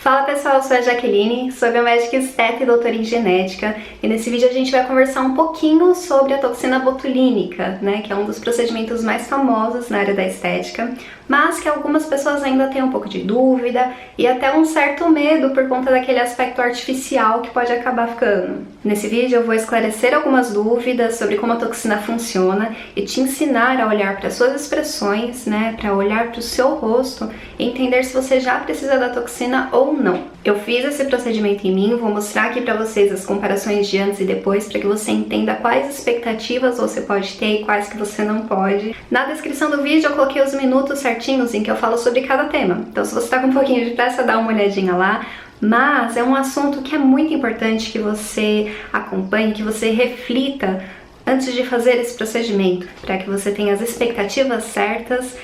Fala pessoal, eu sou a Jaqueline, sou biomédica esteta e doutora em genética, e nesse vídeo a gente vai conversar um pouquinho sobre a toxina botulínica, né, que é um dos procedimentos mais famosos na área da estética, mas que algumas pessoas ainda têm um pouco de dúvida e até um certo medo por conta daquele aspecto artificial que pode acabar ficando. Nesse vídeo eu vou esclarecer algumas dúvidas sobre como a toxina funciona e te ensinar a olhar para suas expressões, né, para olhar para o seu rosto e entender se você já precisa da toxina ou não. Eu fiz esse procedimento em mim, vou mostrar aqui para vocês as comparações de antes e depois para que você entenda quais expectativas você pode ter e quais que você não pode. Na descrição do vídeo eu coloquei os minutos certinhos em que eu falo sobre cada tema, então se você está com um pouquinho de pressa, dá uma olhadinha lá. Mas é um assunto que é muito importante que você acompanhe, que você reflita antes de fazer esse procedimento, para que você tenha as expectativas certas,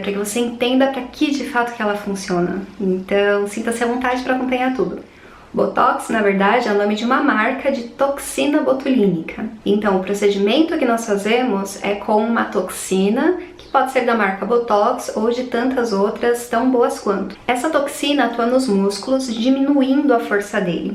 para que você entenda para que de fato que ela funciona. Então, sinta-se à vontade para acompanhar tudo. Botox, na verdade, é o nome de uma marca de toxina botulínica. Então, o procedimento que nós fazemos é com uma toxina que pode ser da marca Botox ou de tantas outras tão boas quanto. Essa toxina atua nos músculos, diminuindo a força dele.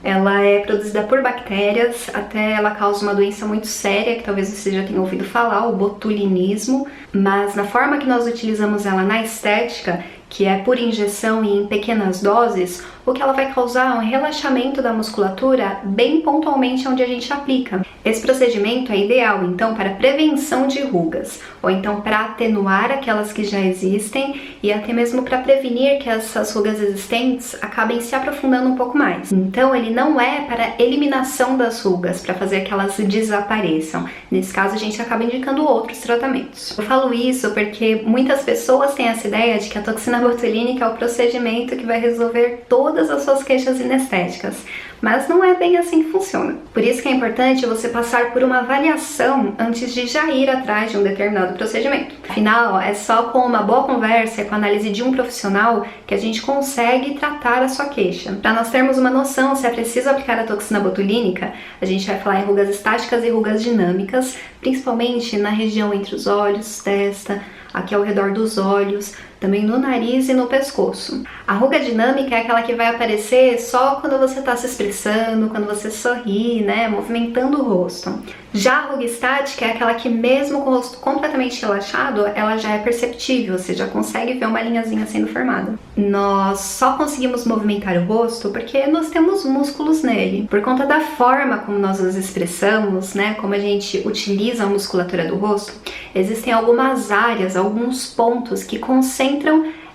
Ela é produzida por bactérias, até ela causa uma doença muito séria, que talvez você já tenha ouvido falar, o botulinismo, mas na forma que nós utilizamos ela na estética, que é por injeção e em pequenas doses, o que ela vai causar é um relaxamento da musculatura bem pontualmente onde a gente aplica. Esse procedimento é ideal, então, para prevenção de rugas, ou então para atenuar aquelas que já existem e até mesmo para prevenir que essas rugas existentes acabem se aprofundando um pouco mais. Então, ele não é para eliminação das rugas, para fazer que elas desapareçam. Nesse caso, a gente acaba indicando outros tratamentos. Eu falo isso porque muitas pessoas têm essa ideia de que a toxina botulínica é o procedimento que vai resolver todas as suas queixas inestéticas, mas não é bem assim que funciona. Por isso que é importante você passar por uma avaliação antes de já ir atrás de um determinado procedimento. Afinal, é só com uma boa conversa e com a análise de um profissional que a gente consegue tratar a sua queixa. Para nós termos uma noção se é preciso aplicar a toxina botulínica, a gente vai falar em rugas estáticas e rugas dinâmicas, principalmente na região entre os olhos, testa, aqui ao redor dos olhos, também no nariz e no pescoço. A ruga dinâmica é aquela que vai aparecer só quando você está se expressando, quando você sorri, né, movimentando o rosto. Já a ruga estática é aquela que mesmo com o rosto completamente relaxado, ela já é perceptível, você já consegue ver uma linhazinha sendo formada. Nós só conseguimos movimentar o rosto porque nós temos músculos nele. Por conta da forma como nós nos expressamos, né, como a gente utiliza a musculatura do rosto, existem algumas áreas, alguns pontos que concentram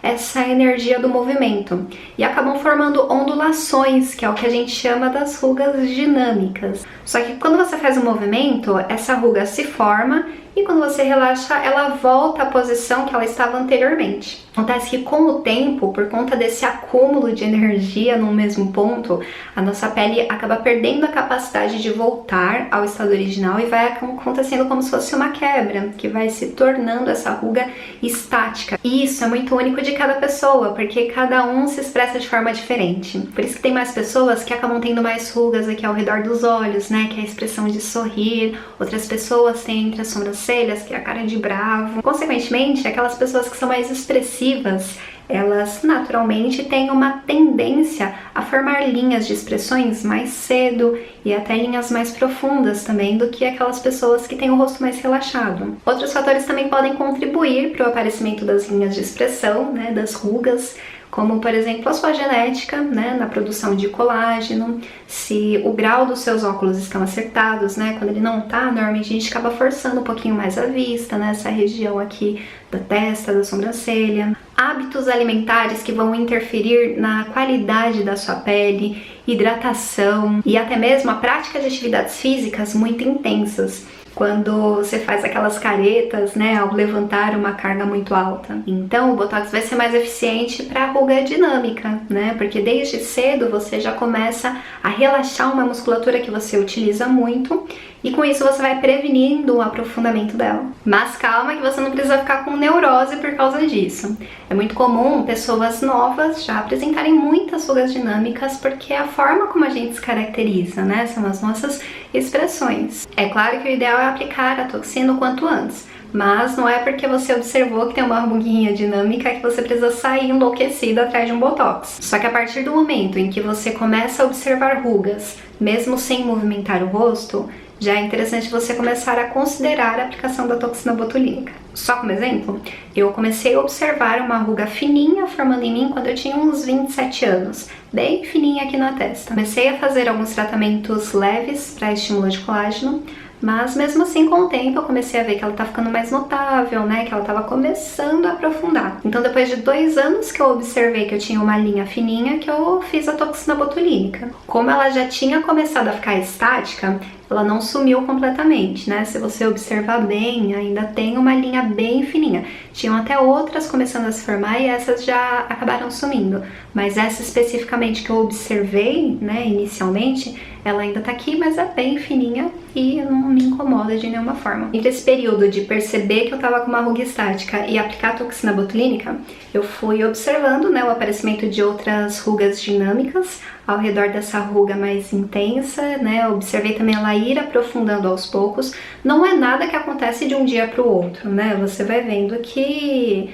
essa energia do movimento e acabam formando ondulações, que é o que a gente chama das rugas dinâmicas. Só que quando você faz um movimento, essa ruga se forma e quando você relaxa, ela volta à posição que ela estava anteriormente. Acontece que com o tempo, por conta desse acúmulo de energia no mesmo ponto, a nossa pele acaba perdendo a capacidade de voltar ao estado original e vai acontecendo como se fosse uma quebra, que vai se tornando essa ruga estática. E isso é muito único de cada pessoa, porque cada um se expressa de forma diferente. Por isso que tem mais pessoas que acabam tendo mais rugas aqui ao redor dos olhos, né, que é a expressão de sorrir. Outras pessoas têm entre as sobrancelhas, que é a cara de bravo. Consequentemente, aquelas pessoas que são mais expressivas, elas naturalmente têm uma tendência a formar linhas de expressões mais cedo e até linhas mais profundas também do que aquelas pessoas que têm o rosto mais relaxado. Outros fatores também podem contribuir para o aparecimento das linhas de expressão, né, das rugas, como por exemplo a sua genética, né, na produção de colágeno, se o grau dos seus óculos estão acertados, né, quando ele não tá, normalmente a gente acaba forçando um pouquinho mais a vista, nessa região aqui da testa, da sobrancelha. Hábitos alimentares que vão interferir na qualidade da sua pele, hidratação e até mesmo a prática de atividades físicas muito intensas, quando você faz aquelas caretas, né, ao levantar uma carga muito alta. Então, o Botox vai ser mais eficiente para a ruga dinâmica, né, porque desde cedo você já começa a relaxar uma musculatura que você utiliza muito e com isso você vai prevenindo o aprofundamento dela. Mas calma que você não precisa ficar com neurose por causa disso. É muito comum pessoas novas já apresentarem muitas rugas dinâmicas porque é a forma como a gente se caracteriza, né, são as nossas expressões. É claro que o ideal é aplicar a toxina o quanto antes, Mas não é porque você observou que tem uma ruguinha dinâmica que você precisa sair enlouquecida atrás de um botox. Só que a partir do momento em que você começa a observar rugas, mesmo sem movimentar o rosto, já é interessante você começar a considerar a aplicação da toxina botulínica. Só como exemplo, eu comecei a observar uma ruga fininha formando em mim quando eu tinha uns 27 anos, bem fininha aqui na testa. Comecei a fazer alguns tratamentos leves para estímulo de colágeno, mas mesmo assim, com o tempo, eu comecei a ver que ela tá ficando mais notável, né? Que ela tava começando a aprofundar. Então, depois de 2 anos que eu observei que eu tinha uma linha fininha, que eu fiz a toxina botulínica. Como ela já tinha começado a ficar estática, ela não sumiu completamente, né? Se você observar bem, ainda tem uma linha bem fininha. Tinham até outras começando a se formar e essas já acabaram sumindo. Mas essa especificamente que eu observei, né, inicialmente, ela ainda tá aqui, mas é bem fininha e não me incomoda de nenhuma forma. Entre esse período de perceber que eu tava com uma ruga estática e aplicar a toxina botulínica, eu fui observando, né, o aparecimento de outras rugas dinâmicas ao redor dessa ruga mais intensa, né? Eu observei também ela ir aprofundando aos poucos. Não é nada que acontece de um dia para o outro, né? Você vai vendo que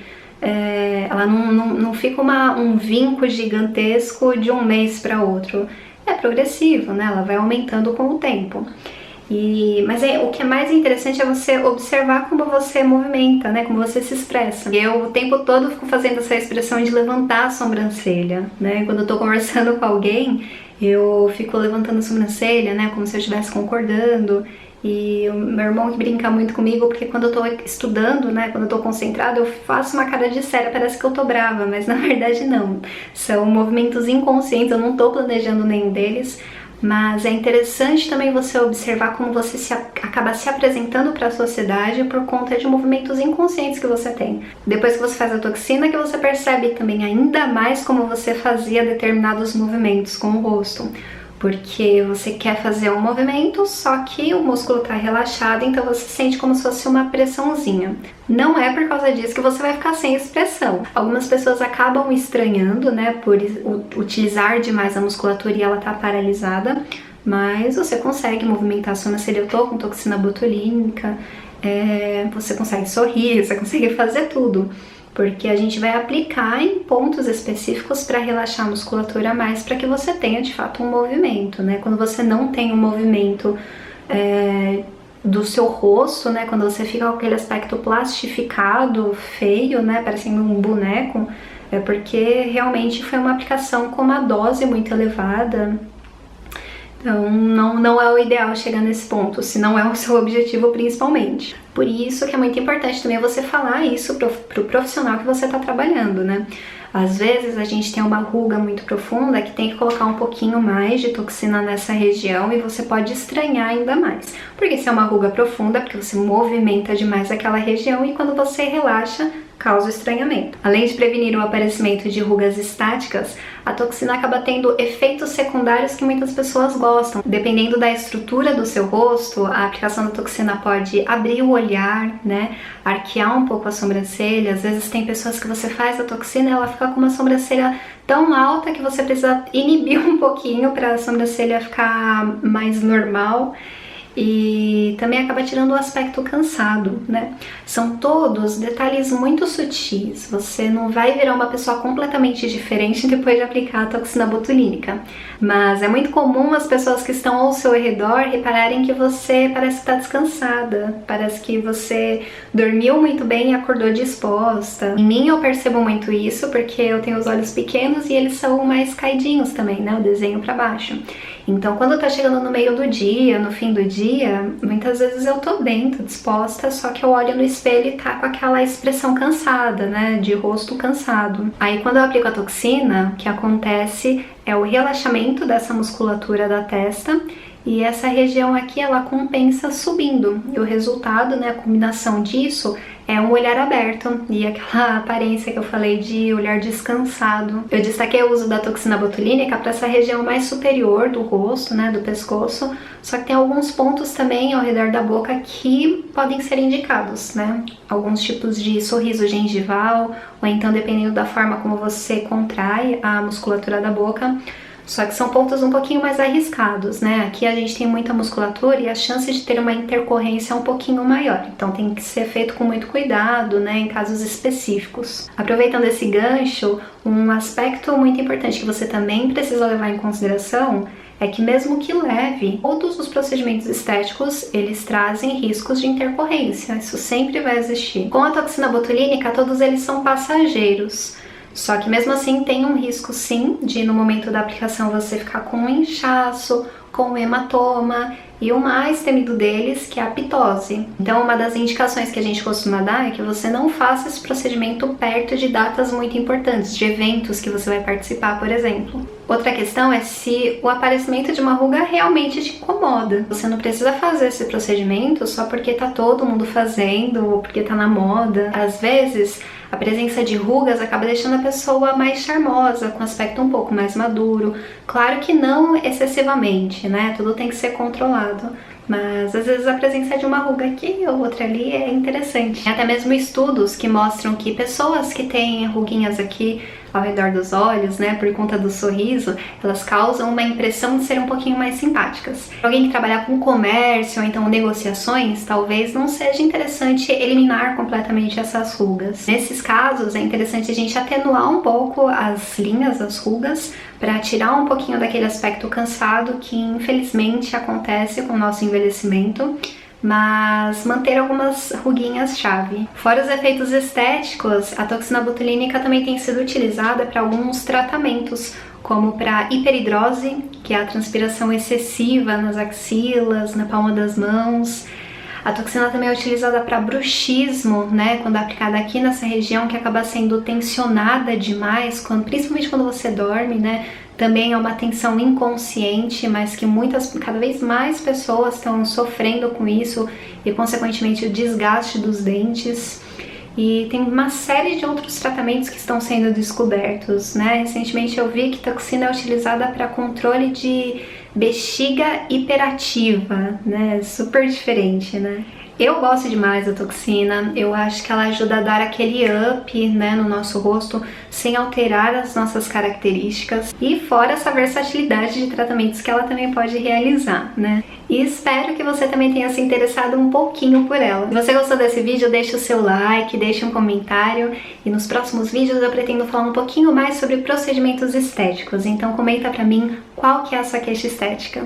ela não fica um vinco gigantesco de um mês para outro. É progressivo, né? Ela vai aumentando com o tempo. Mas o que é mais interessante é você observar como você movimenta, né? Como você se expressa. Eu o tempo todo fico fazendo essa expressão de levantar a sobrancelha, né? Quando eu tô conversando com alguém, eu fico levantando a sobrancelha, né? Como se eu estivesse concordando. E o meu irmão que brinca muito comigo, porque quando eu tô estudando, né? Quando eu tô concentrada, eu faço uma cara de séria, parece que eu tô brava, mas na verdade não. São movimentos inconscientes, eu não tô planejando nenhum deles. Mas é interessante também você observar como você acaba se apresentando para a sociedade por conta de movimentos inconscientes que você tem. Depois que você faz a toxina, que você percebe também ainda mais como você fazia determinados movimentos com o rosto. Porque você quer fazer um movimento, só que o músculo está relaxado, então você sente como se fosse uma pressãozinha. Não é por causa disso que você vai ficar sem expressão. Algumas pessoas acabam estranhando, né, por utilizar demais a musculatura e ela tá paralisada, mas você consegue movimentar a sobrancelha. Eu tô com toxina botulínica, você consegue sorrir, você consegue fazer tudo. Porque a gente vai aplicar em pontos específicos para relaxar a musculatura mais, para que você tenha de fato um movimento, né? Quando você não tem um movimento do seu rosto, né? Quando você fica com aquele aspecto plastificado, feio, né? Parecendo um boneco, é porque realmente foi uma aplicação com uma dose muito elevada. Então, não é o ideal chegar nesse ponto, se não é o seu objetivo principalmente. Por isso que é muito importante também você falar isso pro profissional que você está trabalhando, né? Às vezes a gente tem uma ruga muito profunda que tem que colocar um pouquinho mais de toxina nessa região e você pode estranhar ainda mais. Porque se é uma ruga profunda, porque você movimenta demais aquela região e quando você relaxa, causa estranhamento. Além de prevenir o aparecimento de rugas estáticas, a toxina acaba tendo efeitos secundários que muitas pessoas gostam. Dependendo da estrutura do seu rosto, a aplicação da toxina pode abrir o olhar, né? Arquear um pouco a sobrancelha. Às vezes tem pessoas que você faz a toxina e ela fica com uma sobrancelha tão alta que você precisa inibir um pouquinho para a sobrancelha ficar mais normal. E também acaba tirando o aspecto cansado, né? São todos detalhes muito sutis. Você não vai virar uma pessoa completamente diferente depois de aplicar a toxina botulínica. Mas é muito comum as pessoas que estão ao seu redor repararem que você parece estar descansada, parece que você dormiu muito bem e acordou disposta. Em mim eu percebo muito isso porque eu tenho os olhos pequenos e eles são mais caidinhos também, né? O desenho para baixo. Então, quando tá chegando no meio do dia, no fim do dia, muitas vezes eu tô bem, tô disposta, só que eu olho no espelho e tá com aquela expressão cansada, né, de rosto cansado. Aí, quando eu aplico a toxina, o que acontece é o relaxamento dessa musculatura da testa e essa região aqui, ela compensa subindo. E o resultado, né, a combinação disso é um olhar aberto e aquela aparência que eu falei de olhar descansado. Eu destaquei o uso da toxina botulínica para essa região mais superior do rosto, né, do pescoço, só que tem alguns pontos também ao redor da boca que podem ser indicados, né? Alguns tipos de sorriso gengival, ou então dependendo da forma como você contrai a musculatura da boca, Só que são pontos um pouquinho mais arriscados, né? Aqui a gente tem muita musculatura e a chance de ter uma intercorrência é um pouquinho maior. Então tem que ser feito com muito cuidado, né? Em casos específicos. Aproveitando esse gancho, um aspecto muito importante que você também precisa levar em consideração é que mesmo que leve, todos os procedimentos estéticos, eles trazem riscos de intercorrência. Isso sempre vai existir. Com a toxina botulínica, todos eles são passageiros. Só que mesmo assim tem um risco sim de no momento da aplicação você ficar com um inchaço, com um hematoma e o mais temido deles, que é a pitose. Então uma das indicações que a gente costuma dar é que você não faça esse procedimento perto de datas muito importantes, de eventos que você vai participar, por exemplo. Outra questão é se o aparecimento de uma ruga realmente te incomoda. Você não precisa fazer esse procedimento só porque tá todo mundo fazendo ou porque tá na moda. Às vezes, a presença de rugas acaba deixando a pessoa mais charmosa, com aspecto um pouco mais maduro. Claro que não excessivamente, né? Tudo tem que ser controlado. Mas às vezes a presença de uma ruga aqui ou outra ali é interessante. Tem até mesmo estudos que mostram que pessoas que têm ruguinhas aqui ao redor dos olhos, né, por conta do sorriso, elas causam uma impressão de serem um pouquinho mais simpáticas. Pra alguém que trabalhar com comércio ou então negociações, talvez não seja interessante eliminar completamente essas rugas. Nesses casos, é interessante a gente atenuar um pouco as linhas, as rugas, para tirar um pouquinho daquele aspecto cansado que infelizmente acontece com o nosso envelhecimento, mas manter algumas ruguinhas-chave. Fora os efeitos estéticos, a toxina botulínica também tem sido utilizada para alguns tratamentos, como para hiperidrose, que é a transpiração excessiva nas axilas, na palma das mãos. A toxina também é utilizada para bruxismo, né, quando é aplicada aqui nessa região, que acaba sendo tensionada demais, principalmente quando você dorme, né. Também é uma tensão inconsciente, mas que cada vez mais pessoas estão sofrendo com isso e, consequentemente, o desgaste dos dentes. E tem uma série de outros tratamentos que estão sendo descobertos, né? Recentemente eu vi que toxina é utilizada para controle de bexiga hiperativa, né? Super diferente, né? Eu gosto demais da toxina, eu acho que ela ajuda a dar aquele up, né, no nosso rosto, sem alterar as nossas características, e fora essa versatilidade de tratamentos que ela também pode realizar, né? E espero que você também tenha se interessado um pouquinho por ela. Se você gostou desse vídeo, deixa o seu like, deixa um comentário, e nos próximos vídeos eu pretendo falar um pouquinho mais sobre procedimentos estéticos, então comenta pra mim qual que é a sua queixa estética.